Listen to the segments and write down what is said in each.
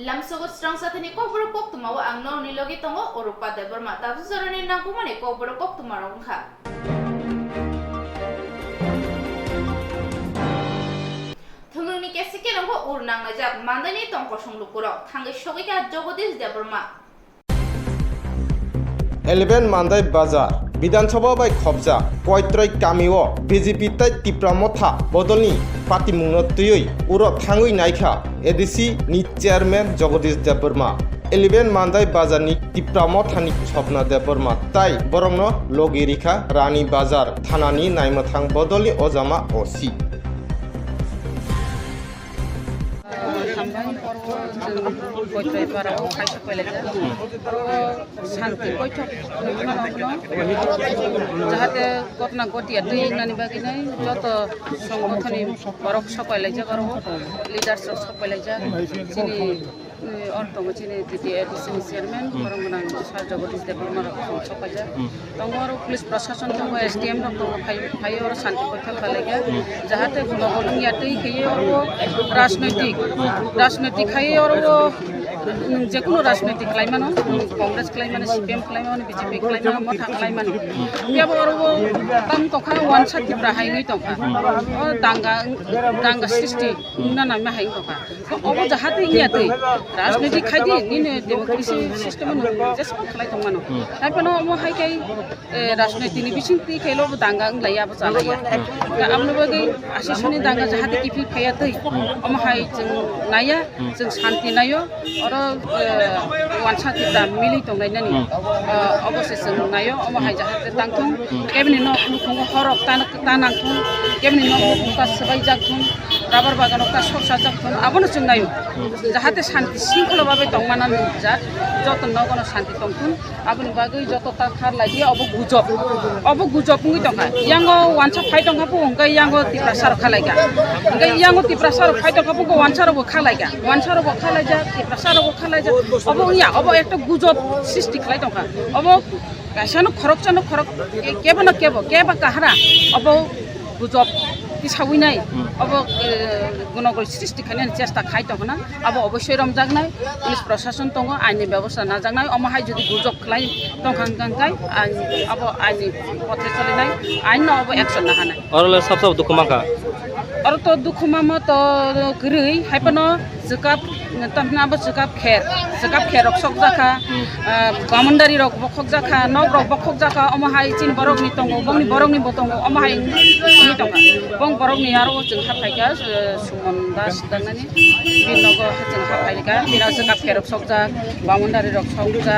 Lamsogo strong sathani kobro kok tumawa ang no nilogi tongo orupa de berma tabu sarani nang kumane kobro kok tumarong kha. Thununi kesike nangko urnang najak mandani tongko songlukuro thangi shogika jogodish de berma. 11 Mandai বাজার বিধানসভা by খবজা কয়ত্রয় কামিও BJP তাই টিপ্রামথা বদলনি পাতি মুংনতুই উর থাঙ্গুই নাইখা ADC নি chairman Jagadish Debbarma 11 Mandai বাজারনি টিপ্রামথানি Swapna Debbarma তাই বরং লগিরিখা রানী বাজার থানানি নাইমথাং বদলি অজামা OC जाहाथे घटना घटिया दैनानै बागिनाय जत संगठननि बरक सफायलायजा गरो लिडार्स सफायलायजा चिनि अर्तंग चिनि एडिसि चेयरमैन बरंगनां सार जगदीश देबबर्मा सफायजा दंगर पुलिस प्रशासन दंग एसडीएम दंग फाय और शांति पक्ष खालायगा जाहाथे नगरनिया दै खैयो राजनैतिक खायो और जेकुनो राजनैतिक खालायमानो कांग्रेस खालायमानो सीपीएम खालायमानो बीजेपी खालायमानो मथा खालायमानो बेबो और ताम तखा वान साथिफ्रा हायङै तखा दांगा सृष्टि नाना मा हायङ तखा अब जाहाथे इयातै राजनैतिक खायदि निनो डेमोक्रेसी सिस्टेम जेसेबां खालाय दंमानो नायफानो म हायखाय राजनैतिकनि बिसिंति खायलो दांगा लायाबो जालाया आमनोबो आसिसनि दांगा जाहाथे किफि फायातै अम हाय जों नाया जों शान्ति नायो और वानसाथिफ्रा मिलि दंनायनानि अबसे जों नायो अम हाय जाहाथे तांथुं केबनि न खुंग हरक तानांथुं केबनि न खुंगा सबाय जागथुं राबार बागानाव का सरसा जागथुं आबनो जों नायो जाहाथे शान्ति शृंखला भाबे दंमानान जा जत नगन शान्ति दंथुं आबनि बागै जत ताखार लायदि अब गुजब मुइ दंखा यांगो वानसा फाय दंखा बुंगा यांगो तिप्रासार खालायगा इंगा यांगो तिप्रासार फाय दंखा बुंगा वानसारबो खालायगा वानसारबो खालायजा तिप्रासारबो खालायजा अब एक गुजब सृष्टि खालाय दंखा अब गासानो खरक केबा काहारा अब गुजब साविनाय अब गणगल सृष्टि खालायनायनि चेष्टा खाय दंना अब अवश्य रमजागनाय पुलिस प्रशासन दङ आइननि व्यवस्था नाजागनाय अमाहाय जुदि गुजब खालाय दंखांगाय अब आइननि पथे चलिनाय आइन अब एक्शन ना हानाय और सब दुखुमाका और तो दुखुमामा तो गरै हायपनो जकाब तमनाबो जकाब खेर रक्षक जाखा बामनदारि रक बखक जाखा नग रक बखक जाखा अमाहाय चिन बरकनि दङ बंनि बरकनि बतङ अमाहाय नि दङ बं बरकनि आरो जों हाफायगा सुमन दास दांनानि बिनगो जों हाफायगा बिना जकाब खेर रक्षक जा बामनदारि रक्षक जा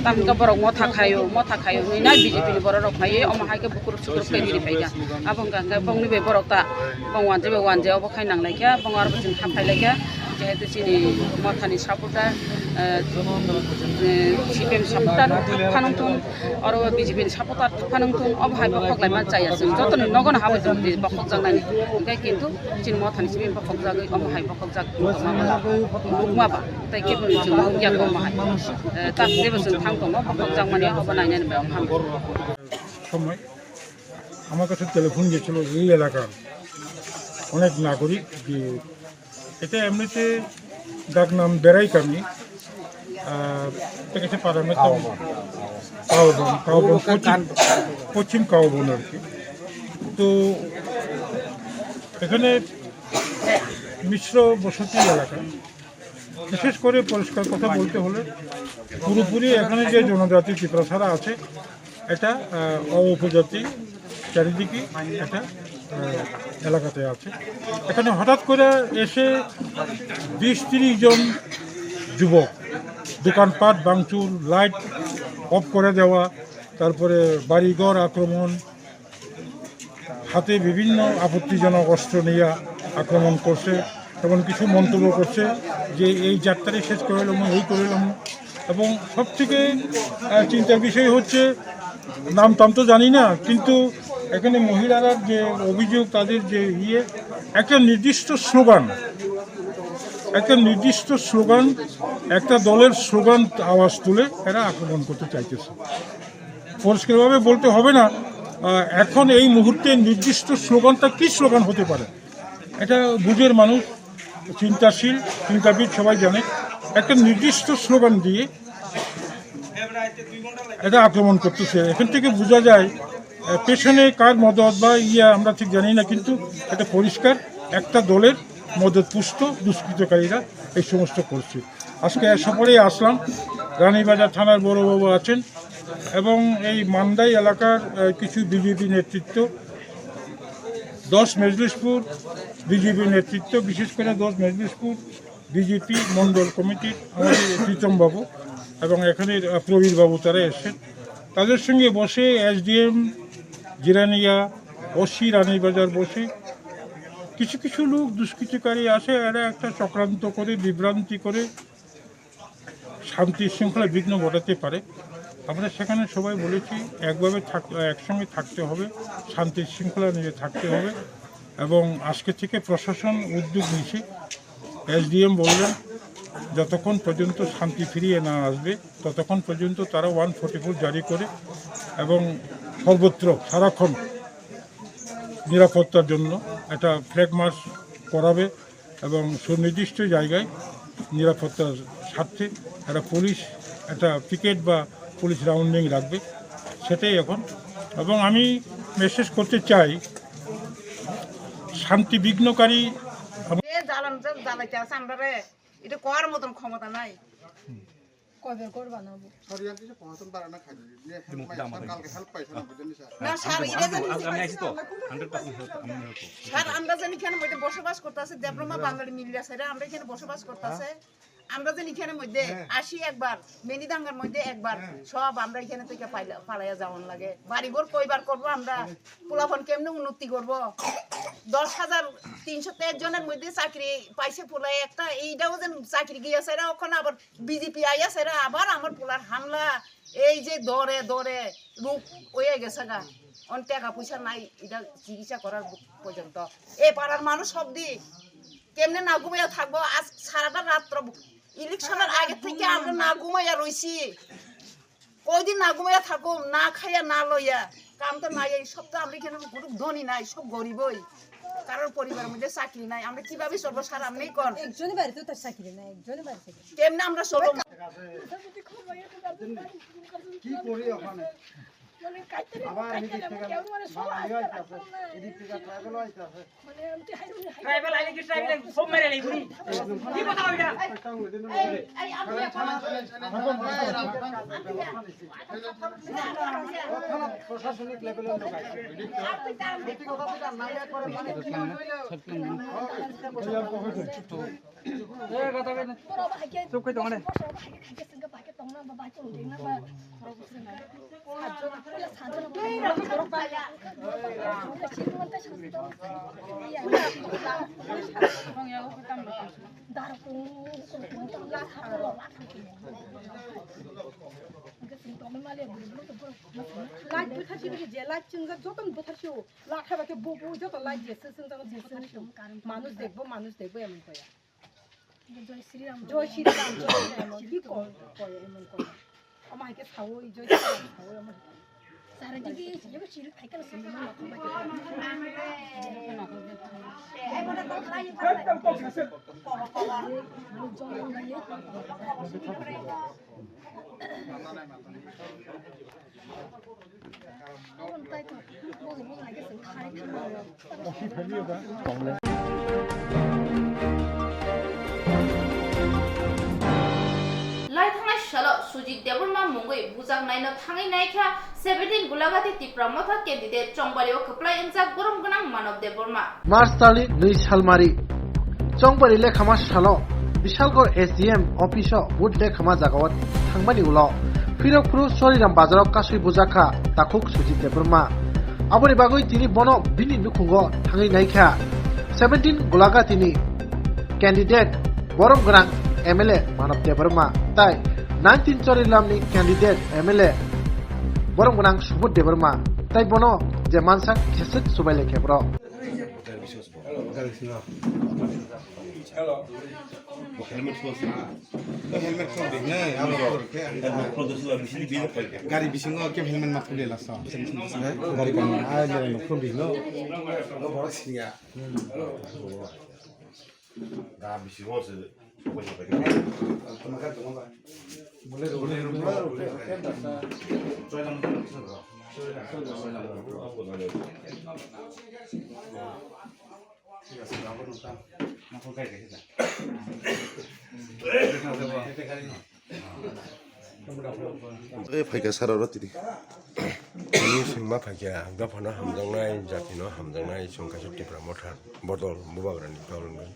तामगा बरक मथा खायो ना बीजेपि नि बरक फायो अमाहायके बुकुर सुकुर फैरि फैगा आबं गांगा बंनि बे बरकता बंवान जेबो वानजे अब खायनांलायगा बंगार जों हाफायलायगा जेहेतु चिनि मथानि सापर्टार सीपीएम सापर्टार फानंथुन और बीजेपी सापर्टार फानंथुन अब हाय बखलाय मा जाया जों जतन नगन हाबो जों बखक जानानै ओंखाय किन्तु चिन मथानि सीपीएम बखक जागै अब हाय बखक जाग माबा ताय केबो जों यागो माहाय ता देबो जों थां दङ बखक जाग माने अब नायनानै बे हाम সময় আমার কাছে টেলিফোন গিয়েছিল এই এলাকার অনেক নাগরিক যে এটা এমনিতে ডাক নাম বেড়াই কামনি এটা গেছে পারামে কাউবন পশ্চিম কাউবন আর কি তো এখানে মিশ্র বসতি এলাকা বিশেষ করে পরিষ্কার কথা বলতে হলে পুরোপুরি এখানে যে জনজাতি ত্রিপুরা আছে এটা উপজাতি চারিদিকে এটা এলাকাতে আছে এখানে হঠাৎ করে এসে 20-30 জন যুবক দোকানপাট ভাঙচুর লাইট অফ করে দেওয়া তারপরে বাড়িঘর আক্রমণ হাতে বিভিন্ন আপত্তিজনক অস্ত্র নিয়ে আক্রমণ করছে এবং কিছু মন্তব্য করছে যে এই যাত্রাটি শেষ করে এলাম এই করে এলাম এবং সবথেকে চিন্তার বিষয় হচ্ছে নাম টাম তো জানি না কিন্তু এখানে মহিলারা যে অভিযোগ তাদের যে একটা নির্দিষ্ট স্লোগান একটা দলের স্লোগান আওয়াজ তুলে এরা আক্রমণ করতে চাইতেছে পরিষ্কারভাবে বলতে হবে না এখন এই মুহূর্তে নির্দিষ্ট স্লোগানটা কী স্লোগান হতে পারে এটা বুঝের মানুষ চিন্তাশীল চিন্তাবিদ সবাই জানে একটা নির্দিষ্ট স্লোগান দিয়ে এটা আক্রমণ করতেছে। এখান থেকে বোঝা যায় পেছনে কার মদত বা আমরা ঠিক জানি না, কিন্তু এটা পরিষ্কার একটা দলের মদত পুষ্ট দুষ্কৃতকারীরা এই সমস্ত করছে। আজকে সফরেই আসলাম, রানীবাজার থানার বড়বাবু আছেন এবং এই মান্দাই এলাকার কিছু বিজেপি নেতৃত্ব, 10 মেজলিশপুর বিজেপি নেতৃত্ব, বিশেষ করে 10 মেজলিশপুর বিজেপি মণ্ডল কমিটির আমাদের প্রীতমবাবু এবং এখানের প্রবীরবাবু তারা এসেছেন। তাদের সঙ্গে বসে এসডিএম জিরানিয়া, ওসি রানীবাজার বসে কিছু কিছু লোক দুষ্কৃতিকারী আসে, এরা একটা চক্রান্ত করে বিভ্রান্তি করে শান্তি শৃঙ্খলা বিঘ্ন ঘটাতে পারে। আমরা সেখানে সবাই বলেছি একসঙ্গে থাকতে হবে, শান্তি শৃঙ্খলা নিয়ে থাকতে হবে এবং আজকে থেকে প্রশাসন উদ্যোগ নিয়েছে। এসডিএম বললেন যতক্ষণ পর্যন্ত শান্তি ফিরিয়ে না আসবে ততক্ষণ পর্যন্ত তারা 144 জারি করে এবং সর্বত্র সারাক্ষণ নিরাপত্তার জন্য একটা ফ্ল্যাগ মার্চ করাবে এবং সুনির্দিষ্ট জায়গায় নিরাপত্তার স্বার্থে একটা পুলিশ একটা পিকেট বা পুলিশ রাউন্ডিং রাখবে, সেটাই এখন। এবং আমি মেসেজ করতে চাই শান্তি বিঘ্নকারী জ্বালাইতে আছে আমরা রে, এটা করার মতন ক্ষমতা নাই। আমরা জানি এখানে মধ্যে বসবাস করতেছে দেবরমা বাঙালি মিলিয়া সাইডে আমরা এখানে বসবাস করতেছে। আমরা জানি এখানে মধ্যে আসি একবার মেনিদাঙ্গার মধ্যে একবার সব আমরা এখানে থেকে পালাইয়া যাওয়ান লাগে। বাড়িঘর কয়বার করবো আমরা, পোলাফোন কেমনে উন্নতি করবো। 10,323 জনের মধ্যে চাকরি পাইছে পোলাই একটা, এইটাও যেন চাকরি গিয়েছে ওখানে আবার বিজেপি আইয়াছে আবার আমার পোলার হামলা এই যে দরে দরে রূপ হয়ে গেছে গা। অন টাকা পয়সা নাই এটা চিকিৎসা করার পর্যন্ত। এই পাড়ার মানুষ সব দিয়ে কেমনে না ঘুমাইয়া থাকবো। আজ সারাটা রাত্র ইলেকশনের আগে থেকে আমরা না ঘুমাইয়া রইছি। কয়দিন না ঘুমাইয়া থাকো, না খাইয়া না লইয়া, কাম তো নাই। এই সব তো আমরা এখানে কোনো ধনী নাই, সব গরিবই, কারোর পরিবারের মধ্যে চাকরি নাই। আমরা কিভাবে চলবো স্যার আপনি কোন? একজনের বাড়িতে তার চাকরি নাই, একজনের বাড়িতে কেমনে আমরা চলবো? কি করি ওখানে আবার এদিক থেকে মালালি আইতাছে, এদিক থেকে ট্রাইবেল আইতাছে, ট্রাইবেল আইলে কি ট্রাইবেল সব মেরে লাইবনি কি কথা কইরা এই আপনি প্রশাসনিক লেভেলের লোক আছে, ব্যক্তিগত থেকে নাই করে মানে কি হইলো এ কথা কই না চুপ কই তোমারে লাইট বুথারছি যে লাইট চিংজা যতন বুথারছিও লাখাবাকে ববু যত লাইট দিয়েছে চিংজা বুথারছিও মানুষ দেখবো এমন কয়া জয় শ্রীরাম কি কয় এমন কয় আমাকে খাও জয় শ্রীরাম খাও আমার সারা দিকে যেবে চিল খাইকাল সুন্দর না লাই থানায় সালো সুজিত দেবরমা মুঙ্গই বুজাং নাইনো থাঙै नायखा 17 गुलागाति तिप्रामथा कैंडिडेट चंबारियाव खोप्लाय इंजाक गरम गोनां मानव देबरमा मार्च ताली 2 सालमारि चंबारि लेखामा सालो विशालगढ़ एसडीएम ऑफिस बुट लेखामा जागावत थांबानि उलाव फिरकपुर सरिराम बाजाराव कासुइ बुजाखा ताकुक सुजित देबरमा आबोनि बागै तिनि बनो बिनि नुखुंगो थाङै नायखा 17 गुलागातिनि कैंडिडेट गरम गोनां एमएलए मानव देबरमा ताई 19 चरिलामनि कैंडिडेट एमएलए गरम गोनां सुबुत देबरमा ताई बनो जे मानसा खेसक सुबाइले खेब्र गाड़ी बिसिङाव के हेलमेट मा फुलिला स गाड़ी कान आ जे नखुन बिनो बर सिङा गा बिसिङाव फाइका साराव रातिरि ini singma phakia angda phana hamjangnai jatino hamjangnai songkasuk tipra mothar bodol mubagrani tawlungi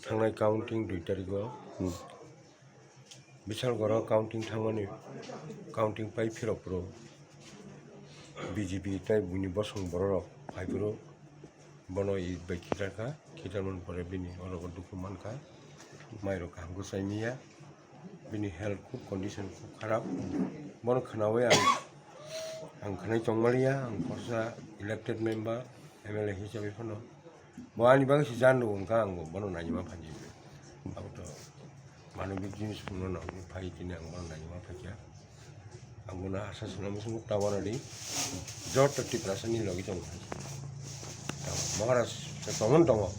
thangnai counting 2 tarigo bichal goro counting thangmani counting pai phiropro BJP tai buni bosong borok phaipro bono I baikitaka kitamon pore bini orogo dukuman ka mairo kahanggo saimiya bini health condition kharap bono khanawe ang khanai chongmalia ang korsa elected member MLA hisabe phono boani bang si jandu ongka ang bono najima phanji auto manubik jinis phono na phai tine ang bono najima phakya anguna asa sunam sung tawanadi jot 30% ni logi chong maharas sa tomon tongo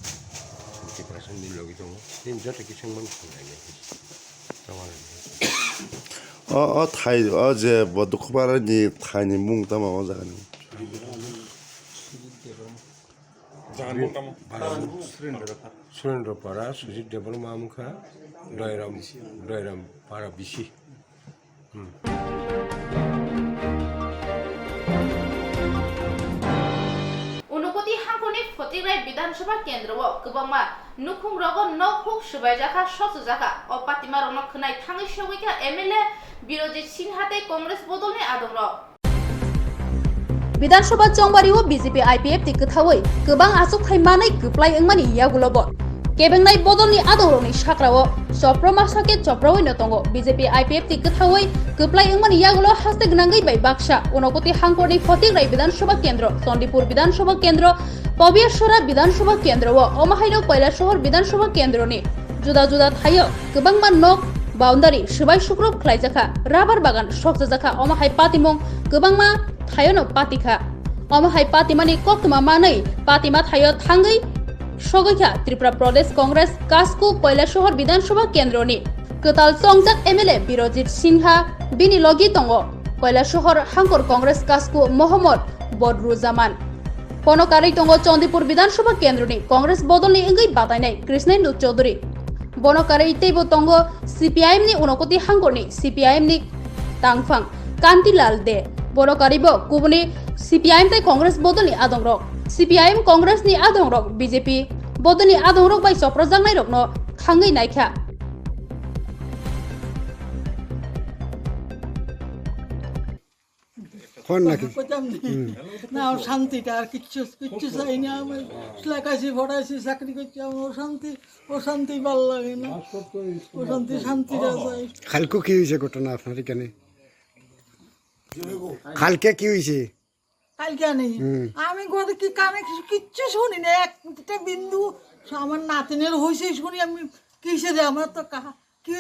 30% ni logi chong tin jot ki chongman khunai ne tawanadi थाइ जे बदुखबारनि थाइनि मुं तामा मा जागोन सुरेन्द्र पारा सुजित देबरमा मुखा दयराम पारा बिसि उनुपति हांखनि फतिग्राय विधानसभा केन्द्रआव गोबांमा नुखुं रगो नखुक सुबायजाखा ससुजाखा अपातिमा रंनो खनाय थाङै सेवैखा MLA बिरोजित सिन्हाते कांग्रेस बदलनि आदमर विधानसभा चंबारिव BJP IPF ti गथावै गोबां आसुक थाइमानै गोप्लाय ओंमानि यागुलबो केबेंनाय बदलनि आदरनि साक्राव चप्रमासाके चप्रवैनो दङ BJP IPF ti गथावै गोप्लाय ओंमानि यागुलो हास्ते गनांगै बाय बाक्सा उनकति हांखरनि फतिग्राय विधानसभा केन्द्र चंडीपुर विधानसभा केन्द्र पबियासरा विधानसभा केन्द्र व अमाहायनो कैलाशहर विधानसभा केन्द्रनि जुदा जुदा थायो गोबांमा नक बाउंडारी सुबाय सुक्रुब खलायजाखा राबार बागान सकजाखा अमाहाय पातिमं गोबांमा थायोनो पातिखा अमाहाय पातिमानि कक्तमा मानै पातिमा थायो थांगै सगैखा त्रिपुरा प्रदेश कांग्रेस कास्कु कैलाशहर विधानसभा केन्द्रनि कताल चंगजाक MLA बिरोजित सिन्हा बिनि लगी दङ कैलाशहर हांखर कांग्रेस कास्कु मोहम्मद बदरुजामान पनकारै दङ चंडीपुर विधानसभा केन्द्रनि कांग्रेस बदलनि ओंगै बादायनाय कृष्णेन्दु चौधुरी बनकारै तैबो दङ CPIM नि उनकति हांखरनि CPIM नि तांफां कान्तिलाल दे बनकारिबो गुबुनि CPIM ताइ कांग्रेस बदलनि आदंरक CPIM कांग्रेस नि आदंरक BJP बदलनि आदंरक बाय सप्रजांनाय रकनो थाङै नायखा না শান্তিটা আর কিচ্ছু কিচ্ছু চাই না আমি লেখাইছি পড়াইছি চাকরি করছি আমার অশান্তি ভালো লাগে না শান্তিটা চাই কালকে কি হয়েছে ঘটনা আপনার এখানে কালকে কি হয়েছে কালকে নেই আমি ঘরে কি কানে কিচ্ছু শুনি না একটা বিন্দু আমার নাতিনের হয়েছে শুনি আমি কিসে রে আমার তো কি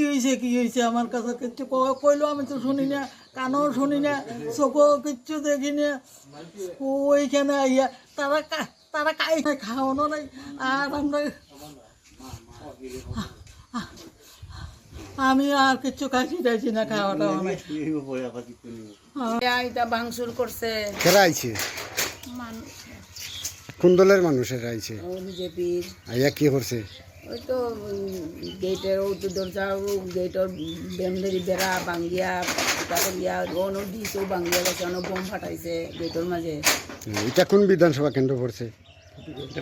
হয়েছে আমার কাছে কিচ্ছু কইলো আমি তো শুনি না কানও শুনি না চোখও কিচ্ছু দেখি না ওইখানে আইয়া তারা খাওয়ানো নাই আর আমরা আমি আর কিচ্ছু খাইছি না খাওয়াটা এটা ভাঙচুর করছে কেরা আইছে কোন দলের মানুষের আইছে বিজেপির আইয়া কি করছে ওই তো গেটের দরজা গেটের বেমদারি বেড়া ভাঙ্গিয়া করিয়া অন্য দিয়েছেও ভাঙ্গিয়া গেছে অন্য বোম ফাটাইছে গেটের মাঝে এটা কোন বিধানসভা কেন্দ্র পড়ছে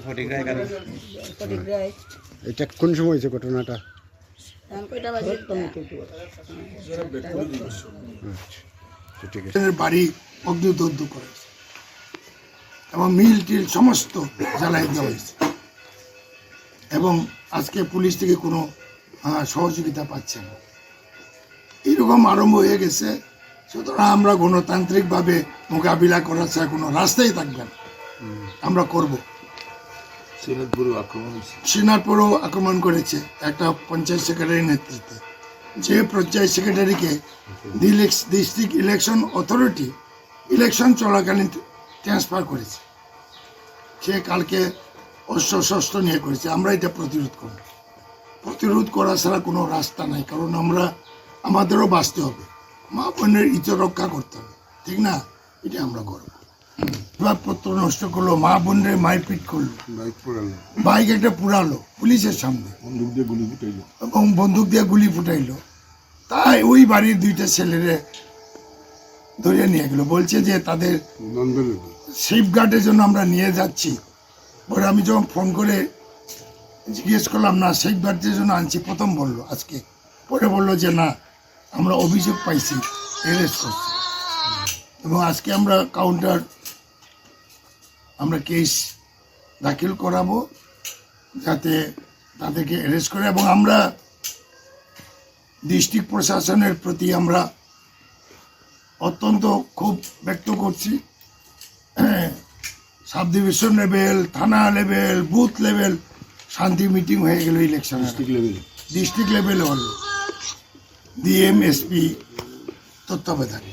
ফটিকরায় এটা কোন সময় হয়েছে ঘটনাটা বাড়ি অগ্নিদগ্ধ করেছে এবং মিল টিল সমস্ত জ্বালাই দেওয়া হয়েছে এবং আজকে পুলিশ থেকে কোনো সহযোগিতা পাচ্ছে না এইরকম আরম্ভ হয়ে গেছে সুতরাং আমরা গণতান্ত্রিকভাবে মোকাবিলা করার ছাড়া কোনো রাস্তাই থাকবে না আমরা করব শ্রীনাথপুরও আক্রমণ করেছে একটা পঞ্চায়েত সেক্রেটারির নেতৃত্বে যে পঞ্চায়েত সেক্রেটারিকে ডিস্ট্রিক্ট ইলেকশন অথরিটি ইলেকশন চলাকালীন ট্রান্সফার করেছে সে কালকে অস্ত্র শস্ত্র নিয়ে করেছে আমরা এটা প্রতিরোধ করব প্রতিরোধ করা ছাড়া কোনো রাস্তা নাই, কারণ আমরা আমাদেরও বাঁচতে হবে, মা বোনের ইজ্জত রক্ষা করতে হবে, ঠিক না? এটা আমরা করবো। পত্র নষ্ট করলো, মা বোনের মারপিট করলো, বাইক একটা পুরালো পুলিশের সামনে, এবং বন্দুক দিয়ে গুলি ফুটাইলো। তাই ওই বাড়ির 2টা ছেলেরে ধরে নিয়ে গেল, বলছে যে তাদের সেফগার্ডের জন্য আমরা নিয়ে যাচ্ছি। পরে আমি যখন ফোন করে জিজ্ঞেস করলাম, না সেফগার্ডের জন্য আনছি প্রথম বললো আজকে, পরে বললো যে না আমরা অভিযোগ পাইছি, অ্যারেস্ট করছি, এবং আজকে আমরা কাউন্টার আমরা কেস দাখিল করাবো যাতে তাদেরকে অ্যারেস্ট করে। এবং আমরা ডিস্ট্রিক্ট প্রশাসনের প্রতি আমরা অত্যন্ত ক্ষোভ ব্যক্ত করছি। সাব ডিভিশন লেভেল, থানা লেভেল, বুথ লেভেল শান্তি মিটিং হয়ে গেল, ইলেকশন ডিস্ট্রিক্ট লেভেলে হলো, ডিএম এসপি তত্ত্বাবধানে।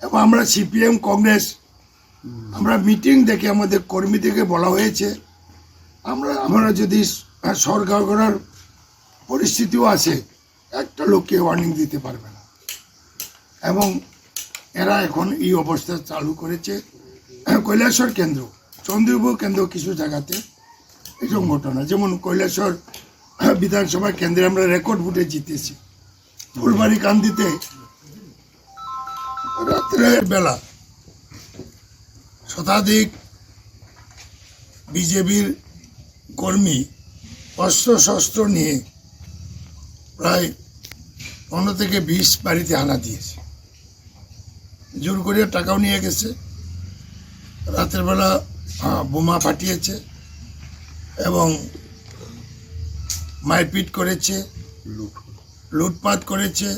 এবং আমরা সিপিএম কংগ্রেস আমরা মিটিং দেখে আমাদের কর্মীদেরকে বলা হয়েছে আমরা যদি সরকার করার পরিস্থিতিও আছে, একটা লোককে ওয়ার্নিং দিতে পারবে না। এবং এরা এখন এই অবস্থা চালু করেছে। কৈলাসহর কেন্দ্র, চন্দ্রপুর কেন্দ্র কিছু জায়গাতে এরকম ঘটনা, যেমন কৈলাসহর বিধানসভা কেন্দ্রে আমরা রেকর্ড ভোটে জিতেছি। ফুলবাড়ি কান্দিতে রাত্রের বেলা শতাধিক বিজেপির কর্মী অস্ত্র নিয়ে প্রায় 15 থেকে 20 বাড়িতে হানা দিয়েছে, জোর করে টাকাও নিয়ে গেছে, রাতের বেলা বোমা ফাটিয়েছে এবং মারপিট করেছে, লুটপাট করেছে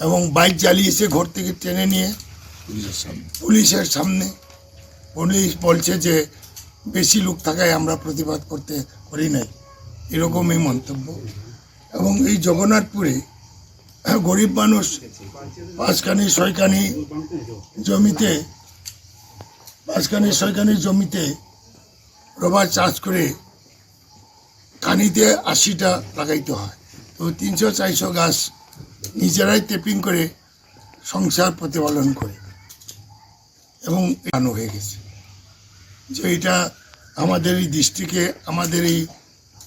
এবং বাইক জ্বালিয়েছে ঘর থেকে টেনে নিয়ে পুলিশের সামনে। পুলিশ বলছে যে বেশি লোক থাকায় আমরা প্রতিবাদ করতে পারি নাই, এরকমই মন্তব্য। এবং এই জগন্নাথপুরে গরিব মানুষ 5খানি 6খানি জমিতে রবার চাষ করে কানিতে 80টা লাগাইতে হয়, তো 300-400 গাছ নিজেরাই টেপিং করে সংসার প্রতিপালন করে, এবং এখানে হয়ে গেছে যে এটা আমাদের এই ডিস্ট্রিক্টে, আমাদের এই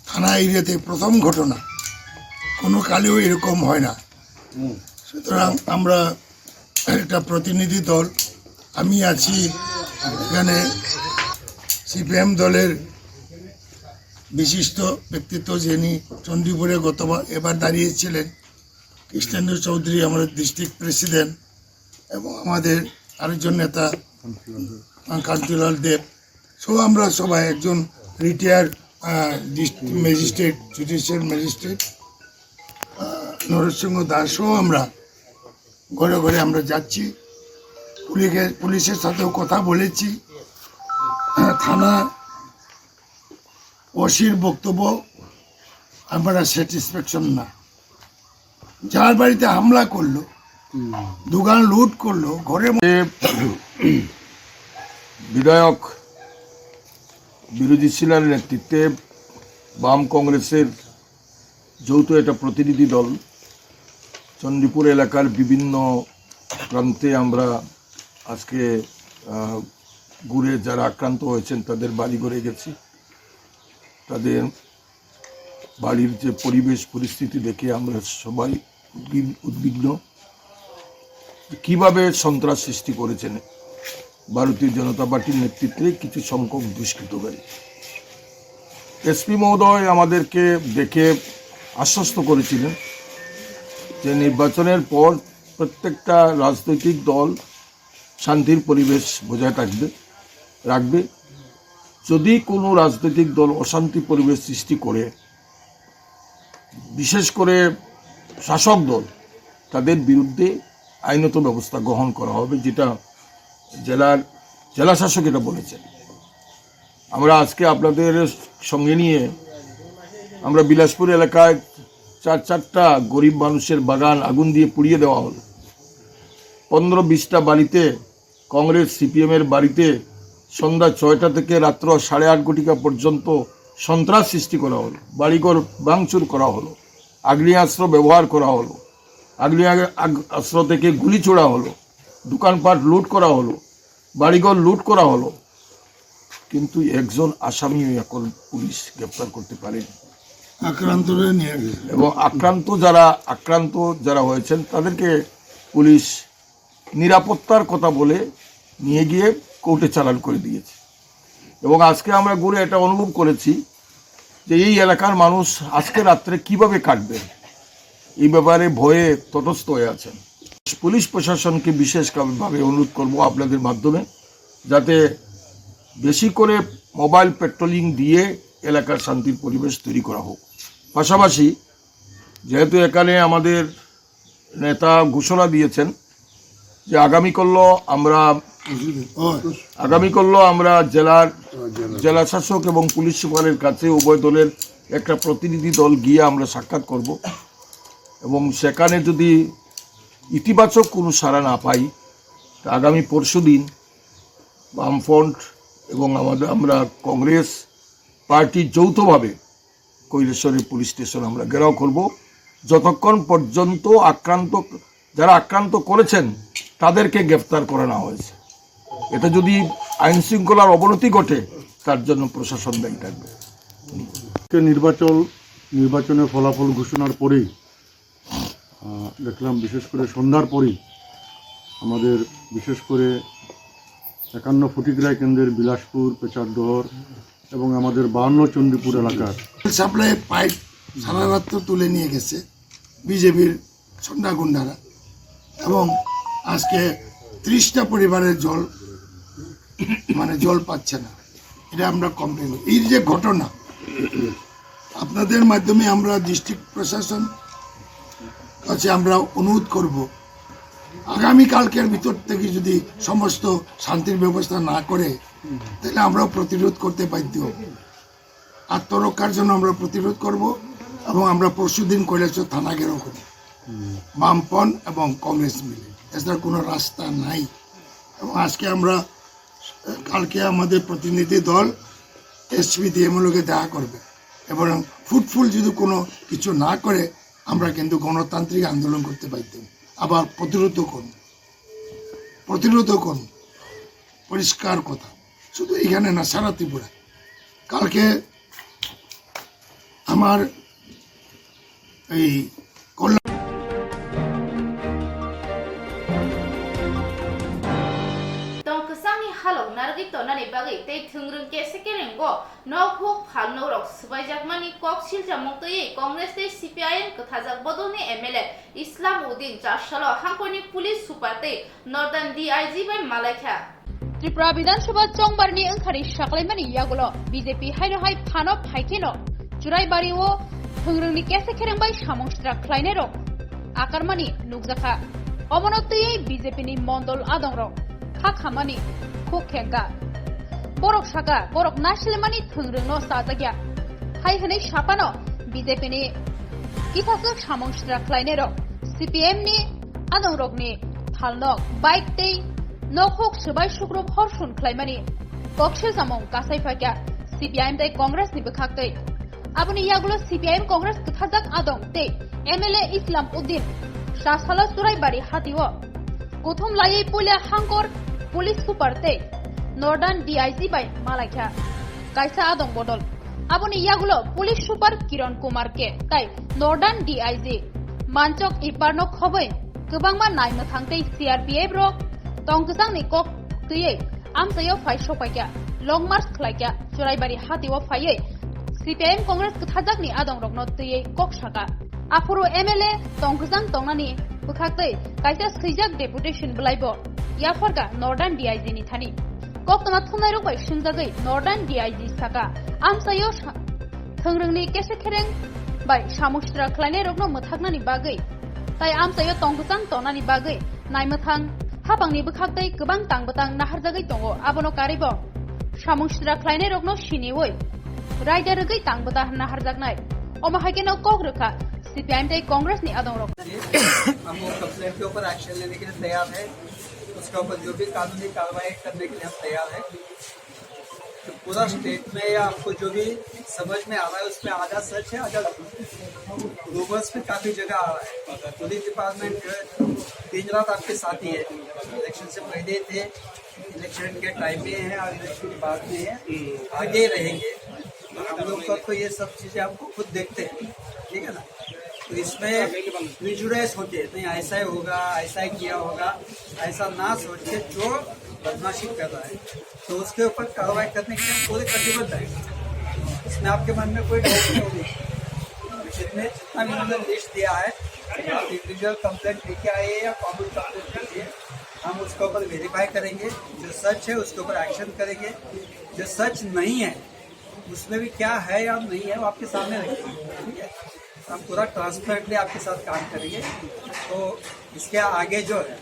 থানা এরিয়াতে প্রথম ঘটনা, কোনো কালেও এরকম হয় না। সুতরাং আমরা একটা প্রতিনিধি দল, আমি আছি এখানে, সিপিএম দলের বিশিষ্ট ব্যক্তিত্ব যিনি চণ্ডীপুরে এবার দাঁড়িয়েছিলেন, কৃষ্ণেন্দ্র চৌধুরী আমাদের ডিস্ট্রিক্ট প্রেসিডেন্ট, এবং আমাদের আরেকজন নেতা কান্তিলাল দেব, আমরা সবাই, একজন retired magistrate, judicial magistrate Narasimha দাসও আমরা ঘরে ঘরে আমরা যাচ্ছি, পুলিশের সাথেও কথা বলেছি। থানা ওসির বক্তব্য আমরা স্যাটিসফ্যাকশন না, যার বাড়িতে হামলা করলো, দোকান লুট করলো, ঘরের বিধায়ক বিরোধী শিলার নেতৃত্বে বাম কংগ্রেসের যৌথ একটা প্রতিনিধি দল চণ্ডীপুর এলাকার বিভিন্ন প্রান্তে আমরা আজকে ঘুরে যারা আক্রান্ত হয়েছেন তাদের বাড়ি ঘরে গেছি। তাদের বাড়ির যে পরিবেশ পরিস্থিতি দেখে আমরা সবাই উদ্বিগ্ন। কিভাবে সন্ত্রাস সৃষ্টি করেছেন ভারতীয় জনতা পার্টির নেতৃত্বে কিছু সংখ্যক দুষ্কৃতকারী। এসপি মহোদয় আমাদেরকে দেখে আশ্বস্ত করেছিলেন যে নির্বাচনের পর প্রত্যেকটা রাজনৈতিক দল শান্তির পরিবেশ বজায় রাখবে। যদি কোনো রাজনৈতিক দল অশান্তি পরিবেশ সৃষ্টি করে, বিশেষ করে শাসক দল, তাদের বিরুদ্ধে আইনত ব্যবস্থা গ্রহণ করা হবে, যেটা জেলা শাসক এটা বলেছেন। আমরা আজকে আপনাদের সঙ্গে নিয়ে আমরা বিলাসপুর এলাকায় 4-4টা গরিব মানুষের বাগান আগুন দিয়ে পুড়িয়ে দেওয়া হলো। 15-20টা বাড়িতে, কংগ্রেস সিপিএমের বাড়িতে সন্ধ্যা 6টা থেকে রাত্র 8:30 ঘটিকা পর্যন্ত সন্ত্রাস সৃষ্টি করা হলো, বাড়িঘর ভাঙচুর করা হলো, আগ্নেয়াস্ত্র ব্যবহার করা হলো, আগ্নেয়াস্ত্র থেকে গুলি ছোড়া হলো, দোকানপাট লুট করা হলো, বাড়িঘর লুট করা হলো, কিন্তু একজন আসামিও এখন পুলিশ গ্রেপ্তার করতে পারেনি। আক্রান্তরা নিয়ে গেছে এবং আক্রান্ত যারা হয়েছেন তাদেরকে পুলিশ নিরাপত্তার কথা বলে নিয়ে গিয়ে কোর্টে চালান করে দিয়েছে। এবং আজকে আমরা ঘুরে এটা অনুভব করেছি যে এই এলাকার মানুষ আজকে রাত্রে কিভাবে কাটবে এই ব্যাপারে ভয়ে তটস্থ হয়ে আছেন। পুলিশ প্রশাসনকে বিশেষভাবে অনুরোধ করব আপনাদের মাধ্যমে যাতে বেশি করে মোবাইল পেট্রোলিং দিয়ে এলাকার শান্তির পরিবেশ তৈরি করা হোক। পাশাপাশি যেহেতু এখানে আমাদের নেতা ঘোষণা দিয়েছেন যে আগামীকালও আমরা জেলা শাসক এবং পুলিশ সুপারের কাছে উভয় দলের একটা প্রতিনিধি দল গিয়ে আমরা সাক্ষাৎ করব এবং সেখানে যদি ইতিবাচক কোনো সাড়া না পাই তা আগামী পরশুদিন বামফ্রন্ট এবং আমরা কংগ্রেস পার্টি যৌথভাবে কৈলেশ্বরের পুলিশ স্টেশন আমরা ঘেরাও করব যতক্ষণ পর্যন্ত যারা আক্রান্ত করেছেন তাদেরকে গ্রেফতার করা না হয়েছে। এটা যদি আইন শৃঙ্খলার অবনতি ঘটে তার জন্য প্রশাসন দায়ী থাকবে। নির্বাচনের ফলাফল ঘোষণার পরেই দেখলাম বিশেষ করে সন্ধ্যার পরেই আমাদের বিশেষ করে 51 ফটিকরাই কেন্দ্রের বিলাসপুর, পেচারডহর এবং আমাদের 52 চণ্ডীপুর এলাকার সাপ্লাই পাইপ সারা রাত্র তুলে নিয়ে গেছে বিজেপির সন্ধ্যা গুন্ডারা এবং আজকে 30টা পরিবারের জল পাচ্ছে না। এটা আমরা কমপ্লেন এই যে ঘটনা আপনাদের মাধ্যমে আমরা ডিস্ট্রিক্ট প্রশাসন কাছে আমরা অনুরোধ করব আগামীকালকের ভিতর থেকে যদি সমস্ত শান্তির ব্যবস্থা না করে তাহলে আমরাও প্রতিরোধ করতে বাধ্য হব। আত্মরক্ষার জন্য আমরা প্রতিরোধ করব এবং আমরা পরশুদিন কৈলাসহর থানা ঘেরাও করি বামপন এবং কংগ্রেস মিলে। এছাড়া কোনো রাস্তা নাই। এবং কালকে আমাদের প্রতিনিধি দল এসপি ডিএমওকে দেখা করবে এবং ফুটফুল যদি কোনো কিছু না করে আমরা কিন্তু গণতান্ত্রিক আন্দোলন করতে পারতাম। আবার প্রতিরোধ করুন পরিষ্কার কথা, শুধু এখানে না সারা ত্রিপুরা। কালকে আমার এই halong nargi to nani bagi te thungrung ke sekerengo nokhuk phalnorok sbaijakmani koksil jamong toye Congress te CPIM kathajak bodoni MLA Islam Uddin Chashalo hangkoni police supate Northern DIG by Malakha Tripura বিধানসভা চংবারনি ওংখারি সাকলাইমানি ইয়াগুলো BJP হাইরহাই ফানব হাইকেনো Churaibari ও থুংরুংনি কেসে খেরেংবাই সামংস্ত্রা খ্লাইনেরো আকারমানি নুকজাখা অমনতयै বিজেপিনি মন্ডল আদংরো খাখামানি খুখেঙ্গা বরক সাকা বরক নাসিলমানি থুংরুংনো সাজাগিয়া হাইহनै সাপানো বিজেপিনি কিথাসক সামংস্ত্রা খ্লাইনেরো CPM ni adongrokni thalnok bike tei nokhok subai sukrop horsun khlaimani kokshe jamong kasai phakya CPIM tei Congress ni bekhak tei aboni yagulo CPIM Congress kathajak adong tei MLA Islam Uddin Shashala Suraibari hatiwo kothom laiei pulia hangkor police super tei Northern DIG by Malakha kaisa adong bodol aboni yagulo police super Kiran Kumar ke tai Northern DIG Manchok iparno khobai gobangma naima thangtei CRPF ro tongkasangni kok tuye amsayo phai sopakya long march khlaikya Churaibari hatiwo phaiye CPIM Congress kathajakni adong rokno tuye kok saka afuru MLA tongkasang tongnani bukhaktei kaisa sijak deputation blaibo yafarka Northern DIG ni thani koktama thunai rok bai singjagai Northern DIG saka amsayo thangrungni kesekhereng bai samustra khlaine rokno muthaknani bagai tai amsayo tongkasang tonani bagai naimathang habangni bukhaktei gobang tangbatang naharjagai tongo abono karibo samustra khlaine rokno siniwoi rider gai tangbata naharjaknai omahakeno kogrukha CPIM tei Congress ni adong rok हम complaint के ऊपर action लेने के लिए तैयार है उसके ऊपर जो भी कानूनी कार्रवाई करने के लिए हम तैयार है तो पूरा स्टेट में या आपको जो भी समझ में आ रहा है उसमें आधा सच है आधा रूमर्स में काफी जगह आ रहा है। पुलिस डिपार्टमेंट जो है दिन रात आपके साथ ही है, इलेक्शन से पहले थे, इलेक्शन के टाइम में है और इलेक्शन के बाद में है, आगे रहेंगे। हम लोग तो ये सब चीजें आपको खुद देखते हैं, ठीक है ना। तो इसमें प्रिजुडाइज होके नहीं ऐसा ही होगा, ऐसा ही किया होगा, ऐसा ना सोच के जो बदमाशी कर रहा है तो उसके ऊपर कार्रवाई करने के लिए पूरे कटिबद्ध है। इसमें आपके मन में कोई डाउट नहीं होगी। जितना भी उन्होंने लिस्ट दिया है, इंडिविजुअल कंप्लेंट लेके आए या कॉमन कंप्लेंट लेके, हम उसके ऊपर वेरीफाई करेंगे, जो सच है उसके ऊपर एक्शन करेंगे, जो सच नहीं है उसमें भी क्या है या नहीं है वो आपके सामने रखेंगे, ठीक है। हम पूरा ट्रांसपेरेंटली आपके साथ काम करेंगे। तो इसके आगे जो है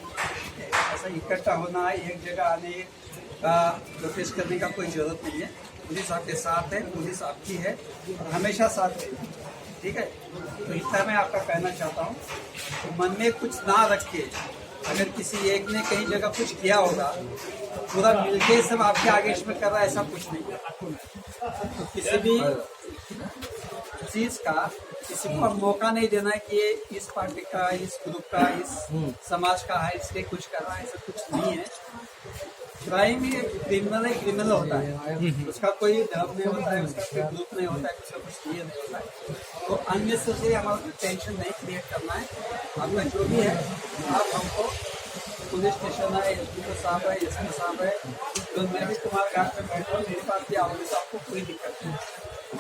ऐसा इकट्ठा होना, एक जगह आने का प्रोटेस्ट करने का कोई जरूरत नहीं है। पुलिस आपके साथ है, पुलिस आपकी है, हमेशा साथ है, ठीक है। तो इतना मैं आपका कहना चाहता हूँ, तो मन में कुछ ना रख के, अगर किसी एक ने कहीं जगह कुछ किया होगा पूरा मिलके सब आपके आगे इसमें कर रहा है, ऐसा कुछ नहीं है। तो किसी भी चीज का किसी को मौका नहीं देना है कि ये इस पार्टी का, इस ग्रुप का, इस समाज का है इसलिए कुछ कर रहा है, ऐसा कुछ नहीं है। क्राइम ये क्रिमिनल होता है, उसका कोई धर्म नहीं होता है, उसका कोई ग्रुप नहीं होता है, उसका कुछ नहीं होता है। तो अननेसेसरी हमारा टेंशन नहीं क्रिएट करना है। आपका जो भी है आप हमको पुलिस स्टेशन है, एसपी साहब है, एसपी साहब है, तो मैं भी तुम्हारे घर में बैठा हूँ, मेरे पास भी आओगे तो आपको कोई दिक्कत नहीं,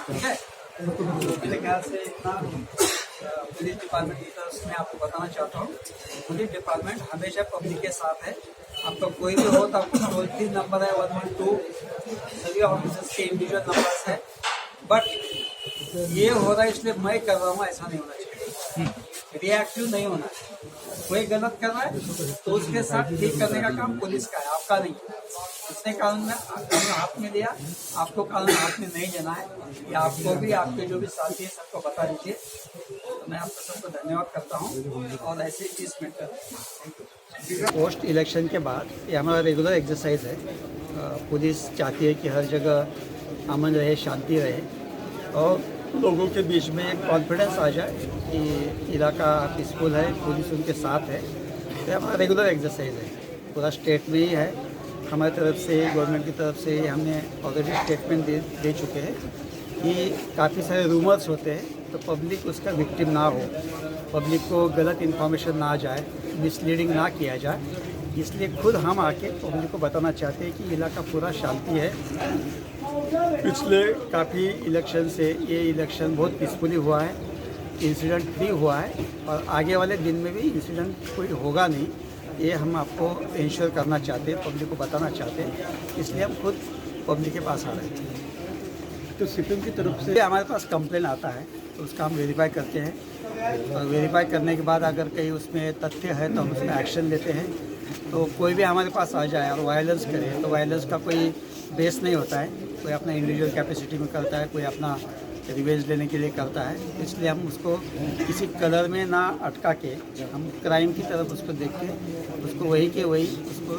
ठीक है। मेरे ख्याल से इतना पुलिस डिपार्टमेंट की तरफ से मैं आपको बताना चाहता हूँ, पुलिस डिपार्टमेंट हमेशा पब्लिक के साथ है। आपका कोई भी हो तो आपको टोल फ्री नंबर है 112, सभी ऑफिसर्स के इंडिविजुअल नंबर्स है। बट ये हो रहा है इसलिए मैं कर रहा हूँ, ऐसा नहीं होना चाहिए, रिएक्टिव नहीं होना है। कोई गलत कर रहा है तो उसके साथ ठीक करने का काम पुलिस का है, आपका नहीं है। उसने कानून हाथ में लिया, आपको कानून हाथ में नहीं लेना है। या आपको भी, आपके जो भी साथी है सबको बता दीजिए। तो मैं आपको सबको धन्यवाद करता हूँ और ऐसे इस मैटर पोस्ट इलेक्शन के बाद ये हमारा रेगुलर एक्सरसाइज है। पुलिस चाहती है कि हर जगह अमन रहे, शांति रहे और लोगों के बीच में एक कॉन्फिडेंस आ जाए कि इलाका पीसफुल है, पुलिस उनके साथ है। तो हमारा रेगुलर एक्सरसाइज है, पूरा स्टेट में ही है। हमारी तरफ से, गवर्नमेंट की तरफ से हमने ऑलरेडी स्टेटमेंट दे चुके हैं कि काफ़ी सारे रूमर्स होते हैं तो पब्लिक उसका विक्टिम ना हो, पब्लिक को गलत इन्फॉर्मेशन ना जाए, मिसलीडिंग ना किया जाए। इसलिए खुद हम आके पब्लिक को बताना चाहते हैं कि इलाका पूरा शांति है। पिछले काफ़ी इलेक्शन से ये इलेक्शन बहुत पीसफुली हुआ है, इंसिडेंट फ्री हुआ है और आगे वाले दिन में भी इंसिडेंट कोई होगा नहीं, ये हम आपको इंश्योर करना चाहते हैं, पब्लिक को बताना चाहते हैं। इसलिए हम खुद पब्लिक के पास आ रहे हैं। तो सीपीएम की तरफ से हमारे पास कंप्लेन आता है तो उसका हम वेरीफाई करते हैं और वेरीफाई करने के बाद अगर कहीं उसमें तथ्य है तो हम उसमें एक्शन लेते हैं। तो कोई भी हमारे पास आ जाए और वायलेंस करे तो वायलेंस का कोई बेस नहीं होता है, कोई अपना इंडिविजुअल कैपेसिटी में करता है, कोई अपना रिवेंज लेने के लिए करता है। इसलिए हम उसको किसी कलर में ना अटका के हम क्राइम की तरफ उसको देख के उसको वही के वही उसको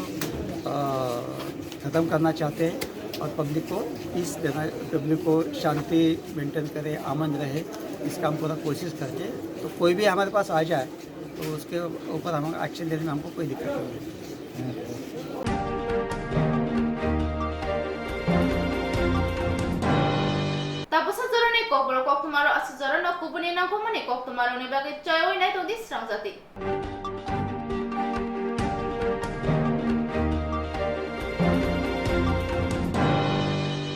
ख़त्म करना चाहते हैं और पब्लिक को पीस देना, पब्लिक को शांति मेंटेन करे, अमन रहे, इसका हम पूरा कोशिश करके। तो कोई भी हमारे पास आ जाए तो उसके ऊपर हम एक्शन लेने में हमको कोई दिक्कत नहीं है। Tapos sa zero ni Kok, bro Kok tumaro as zero na kubuni na kumani Kok tumaro ni bagay chayoy na ito disrang zati.